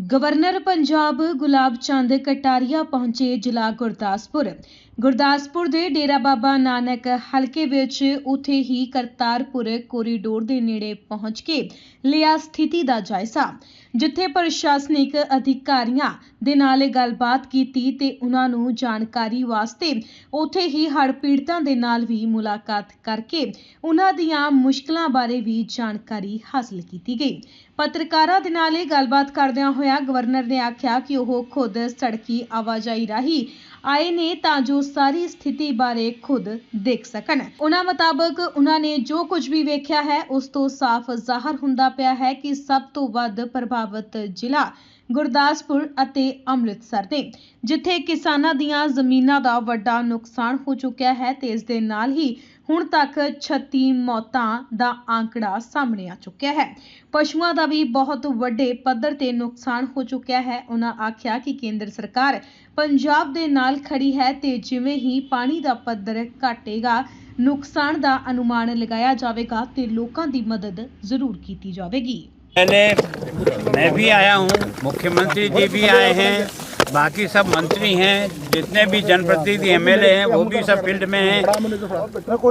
Governor Punjab Gulab Chand Kataria पहुंचे जिला गुरदासपुर ਦੇ डेरा बाबा नानक हल्के ਵਿੱਚ ਉੱਥੇ ਹੀ ਕਰਤਾਰਪੁਰ ਕੋਰੀਡੋਰ ਦੇ ਨੇੜੇ ਪਹੁੰਚ ਕੇ ਲਿਆ ਸਥਿਤੀ ਦਾ ਜਾਇਜ਼ਾ, ਜਿੱਥੇ ਪ੍ਰਸ਼ਾਸਨਿਕ ਅਧਿਕਾਰੀਆਂ ਦੇ ਨਾਲ ਗੱਲਬਾਤ ਕੀਤੀ ਤੇ ਉਹਨਾਂ ਨੂੰ ਜਾਣਕਾਰੀ ਵਾਸਤੇ ਉੱਥੇ ਹੀ ਹੜ੍ਹ ਪੀੜਤਾਂ ਦੇ ਨਾਲ ਵੀ ਮੁਲਾਕਾਤ ਕਰਕੇ ਉਹਨਾਂ ਦੀਆਂ ਮੁਸ਼ਕਲਾਂ ਬਾਰੇ ਵੀ ਜਾਣਕਾਰੀ ਹਾਸਲ ਕੀਤੀ ਗਈ। पत्रकारों के नाल गलबात करदियां होया गवर्नर ने आख्या कि वह खुद सड़की आवाजाई राही आए ने तां जो सारी स्थिति बारे खुद देख सकन। उन्हां मुताबक उन्होंने जो कुछ भी वेख्या है उस तो साफ जाहिर हुंदा पिया है कि सब तो वध प्रभावित जिला गुरदासपुर ਅਤੇ ਅੰਮ੍ਰਿਤਸਰ ਨੇ, जिथे किसानां दीयां ਜ਼ਮੀਨਾਂ ਦਾ ਵੱਡਾ ਨੁਕਸਾਨ ਹੋ ਚੁੱਕਿਆ ਹੈ ਤੇ ਇਸ ਦੇ ਨਾਲ ਹੀ ਹੁਣ ਤੱਕ 36 ਮੌਤਾਂ ਦਾ ਆંકੜਾ ਸਾਹਮਣੇ ਆ ਚੁੱਕਿਆ ਹੈ। ਪਸ਼ੂਆਂ ਦਾ ਵੀ ਬਹੁਤ ਵੱਡੇ ਪੱਧਰ ਤੇ ਨੁਕਸਾਨ ਹੋ ਚੁੱਕਿਆ ਹੈ। ਉਹਨਾਂ ਆਖਿਆ ਕਿ ਕੇਂਦਰ ਸਰਕਾਰ ਪੰਜਾਬ ਦੇ ਨਾਲ ਖੜੀ ਹੈ ਤੇ ਜਿਵੇਂ ਹੀ ਪਾਣੀ ਦਾ ਪੱਧਰ ਘਟੇਗਾ ਨੁਕਸਾਨ ਦਾ ਅਨੁਮਾਨ ਲਗਾਇਆ ਜਾਵੇਗਾ ਤੇ ਲੋਕਾਂ ਦੀ ਮਦਦ ਜ਼ਰੂਰ ਕੀਤੀ ਜਾਵੇਗੀ। पहले मैं भी आया हूँ, मुख्यमंत्री जी भी आए हैं, बाकी सब मंत्री हैं, जितने भी जनप्रतिनिधि एमएलए हैं वो भी सब फील्ड में हैं।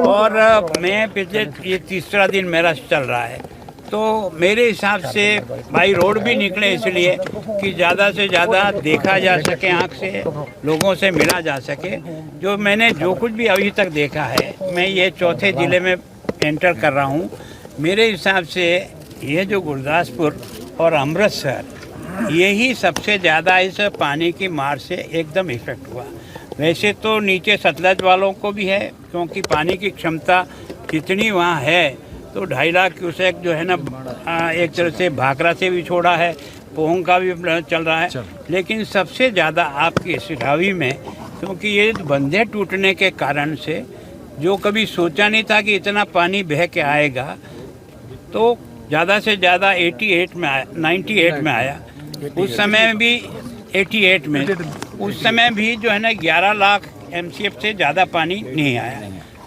और मैं पिछले ये तीसरा दिन मेरा चल रहा है, तो मेरे हिसाब से भाई रोड भी निकले इसलिए कि ज़्यादा से ज़्यादा देखा जा सके, आँख से लोगों से मिला जा सके। मैंने जो कुछ भी अभी तक देखा है, मैं ये चौथे ज़िले में एंटर कर रहा हूँ। मेरे हिसाब से ये जो गुरदासपुर और अमृतसर यही सबसे ज़्यादा इस पानी की मार से एकदम इफेक्ट हुआ। वैसे तो नीचे सतलज वालों को भी है, क्योंकि पानी की क्षमता जितनी वहाँ है तो 2.5 लाख क्यूसेक जो है ना, एक तरह से भाखड़ा से भी छोड़ा है, पोंग का भी चल रहा है। लेकिन सबसे ज़्यादा आपकी सिरावी में, क्योंकि ये बंधे टूटने के कारण से जो कभी सोचा नहीं था कि इतना पानी बह के आएगा, तो ज़्यादा से ज़्यादा 98 में आया, 98 में आया। उस समय भी 88 में, उस समय भी जो है ना 11 लाख MCF से ज़्यादा पानी नहीं आया।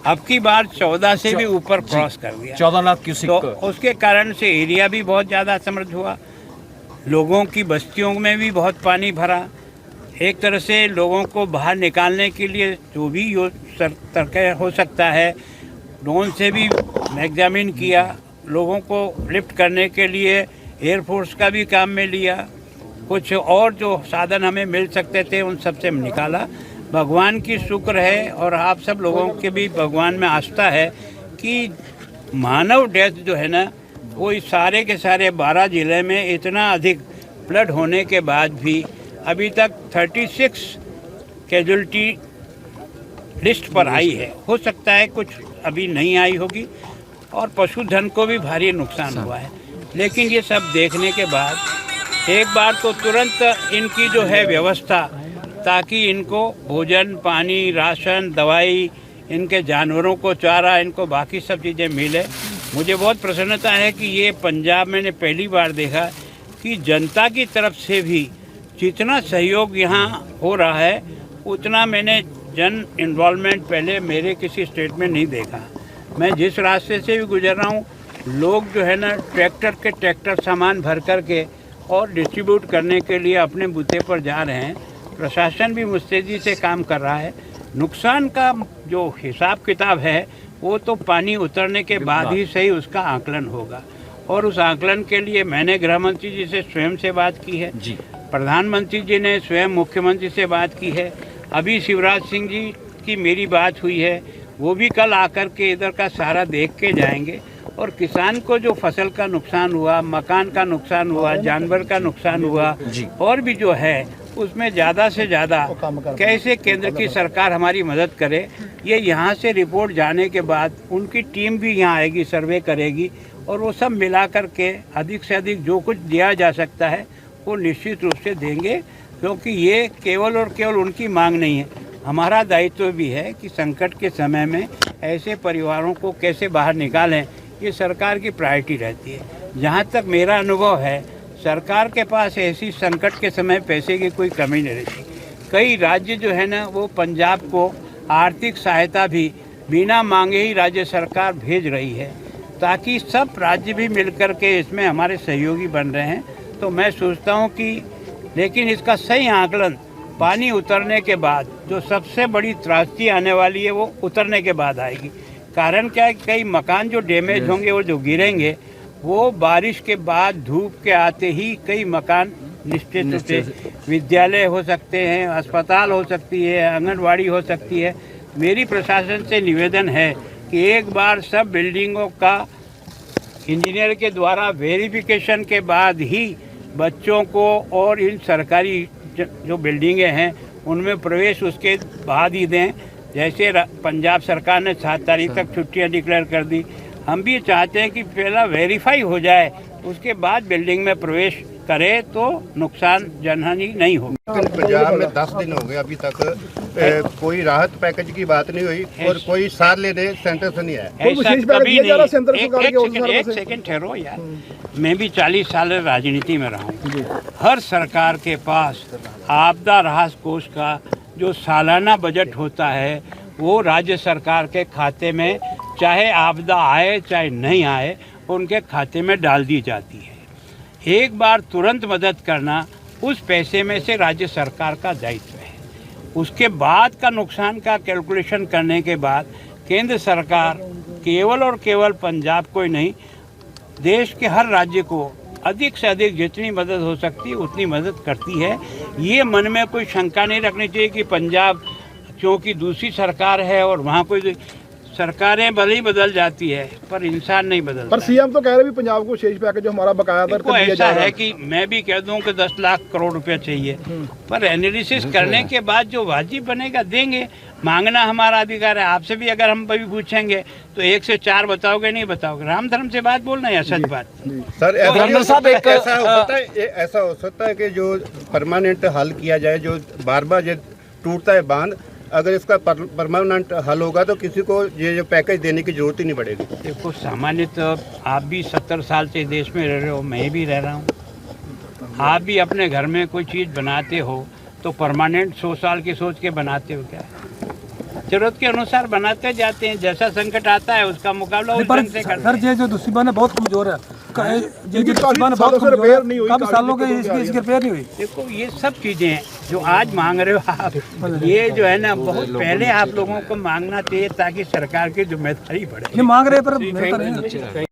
अब की बार 14 से भी ऊपर क्रॉस कर गया, 14 लाख क्यूसेक। तो उसके कारण से एरिया भी बहुत ज़्यादा समृद्ध हुआ, लोगों की बस्तियों में भी बहुत पानी भरा। एक तरह से लोगों को बाहर निकालने के लिए जो भी तर्क हो सकता है, ड्रोन से भी एग्जामिन किया, लोगों को लिफ्ट करने के लिए एयरफोर्स का भी काम में लिया, कुछ और जो साधन हमें मिल सकते थे उन सब से निकाला। भगवान की शुक्र है और आप सब लोगों के भी भगवान में आस्था है कि मानव डेथ जो है ना, वो इस सारे के सारे 12 ज़िले में इतना अधिक फ्लड होने के बाद भी अभी तक 36 कैजुअल्टी लिस्ट पर आई है। हो सकता है कुछ अभी नहीं आई होगी और पशुधन को भी भारी नुकसान हुआ है। लेकिन ये सब देखने के बाद एक बार तो तुरंत इनकी जो है व्यवस्था, ताकि इनको भोजन, पानी, राशन, दवाई, इनके जानवरों को चारा, इनको बाकी सब चीज़ें मिले। मुझे बहुत प्रसन्नता है कि ये पंजाब मैंने पहली बार देखा कि जनता की तरफ से भी जितना सहयोग यहाँ हो रहा है उतना मैंने जन इन्वॉल्वमेंट पहले मेरे किसी स्टेट में नहीं देखा। मैं जिस रास्ते से भी गुजर रहा हूँ, लोग जो है ना ट्रैक्टर सामान भर कर के और डिस्ट्रीब्यूट करने के लिए अपने बूथे पर जा रहे हैं। प्रशासन भी मुस्तैदी से काम कर रहा है। नुकसान का जो हिसाब किताब है वो तो पानी उतरने के बाद ही सही उसका आकलन होगा, और उस आकलन के लिए मैंने गृह मंत्री जी से स्वयं से बात की है जी, प्रधानमंत्री जी ने स्वयं मुख्यमंत्री से बात की है, अभी शिवराज सिंह जी की मेरी बात हुई है, वो भी कल आकर के इधर का सारा देख के जाएंगे। और किसान को जो फसल का नुकसान हुआ, मकान का नुकसान हुआ, जानवर का नुकसान हुआ, और भी जो है उसमें ज़्यादा से ज़्यादा कैसे केंद्र की सरकार हमारी मदद करे, ये यहाँ से रिपोर्ट जाने के बाद उनकी टीम भी यहाँ आएगी, सर्वे करेगी, और वो सब मिला कर के अधिक से अधिक जो कुछ दिया जा सकता है वो निश्चित रूप से देंगे। क्योंकि ये केवल और केवल उनकी मांग नहीं है, हमारा दायित्व भी है कि संकट के समय में ऐसे परिवारों को कैसे बाहर निकालें, ये सरकार की प्रायोरिटी रहती है। जहाँ तक मेरा अनुभव है, सरकार के पास ऐसी संकट के समय पैसे की कोई कमी नहीं रहती। कई राज्य जो है ना, वो पंजाब को आर्थिक सहायता भी बिना मांगे ही राज्य सरकार भेज रही है, ताकि सब राज्य भी मिलकर के इसमें हमारे सहयोगी बन रहे हैं। तो मैं सोचता हूँ कि लेकिन इसका सही आकलन पानी उतरने के बाद, जो सबसे बड़ी त्रासदी आने वाली है वो उतरने के बाद आएगी। कारण क्या है, कई मकान जो डैमेज होंगे और जो गिरेंगे वो बारिश के बाद धूप के आते ही कई मकान निश्चित रूप से, विद्यालय हो सकते हैं, अस्पताल हो सकती है, आंगनवाड़ी हो सकती है। मेरी प्रशासन से निवेदन है कि एक बार सब बिल्डिंगों का इंजीनियर के द्वारा वेरिफिकेशन के बाद ही बच्चों को और इन सरकारी जो बिल्डिंगें हैं उनमें प्रवेश उसके बाद ही दें। जैसे पंजाब सरकार ने 7 तारीख तक छुट्टियां डिक्लेयर कर दी, हम भी चाहते हैं कि पहला वेरीफाई हो जाए, उसके बाद बिल्डिंग में प्रवेश करे तो नुकसान जनहानि नहीं हो। पंजाब में 10 दिन हो गए अभी तक कोई राहत पैकेज की बात नहीं हुई और कोई सार लेने सेंटर से नहीं आया। ऐसा कभी नहीं। एक सेकंड ठहरो यार, मैं भी 40 साल राजनीति में रहा हूँ। हर सरकार के पास आपदा राहत कोष का जो सालाना बजट होता है वो राज्य सरकार के खाते में, चाहे आपदा आए चाहे नहीं आए, उनके खाते में डाल दी जाती है। एक बार तुरंत मदद करना उस पैसे में से राज्य सरकार का दायित्व है। उसके बाद का नुकसान का कैलकुलेशन करने के बाद केंद्र सरकार केवल और केवल पंजाब को ही नहीं, देश के हर राज्य को अधिक से अधिक जितनी मदद हो सकती है उतनी मदद करती है। ये मन में कोई शंका नहीं रखनी चाहिए कि पंजाब क्योंकि दूसरी सरकार है और वहाँ कोई, सरकारें भले ही बदल जाती है पर इंसान नहीं बदलता। पर सीएम तो कह रहे भी पंजाब को शेष पैकेज जो हमारा बकाया था ऐसा है कि मैं भी कह दूं कि 10 लाख करोड़ रुपए चाहिए, पर एनालिसिस करने के बाद जो वाजिब बनेगा देंगे। मांगना हमारा अधिकार है। आपसे भी अगर हम कभी पूछेंगे तो 1 से 4 बताओगे, नहीं बताओगे। राम धर्म से बात बोलना है, सच बात। सर ऐसा हो सकता है कि जो परमानेंट हल किया जाए, जो बार बार टूटता है बांध, अगर इसका परमानेंट हल होगा तो किसी को ये जो पैकेज देने की जरूरत ही नहीं पड़ेगी। देखो, सामान्यतः आप भी 70 साल से देश में रह रहे हो, मैं भी रह रहा हूँ। आप भी अपने घर में कोई चीज़ बनाते हो तो परमानेंट 100 साल की सोच के बनाते हो क्या? जरूरत के अनुसार बनाते जाते हैं। जैसा संकट आता है उसका मुकाबला उस ढंग से करते हैं। सर, जो दुश्मन है बहुत कमजोर है, देखो, ये सब चीजें हैं जो आज मांग रहे हो आप, ये जो है ना बहुत पहले आप लोगों को मांगना चाहिए ताकि सरकार की जिम्मेदारी बढ़े। मांग रहे पर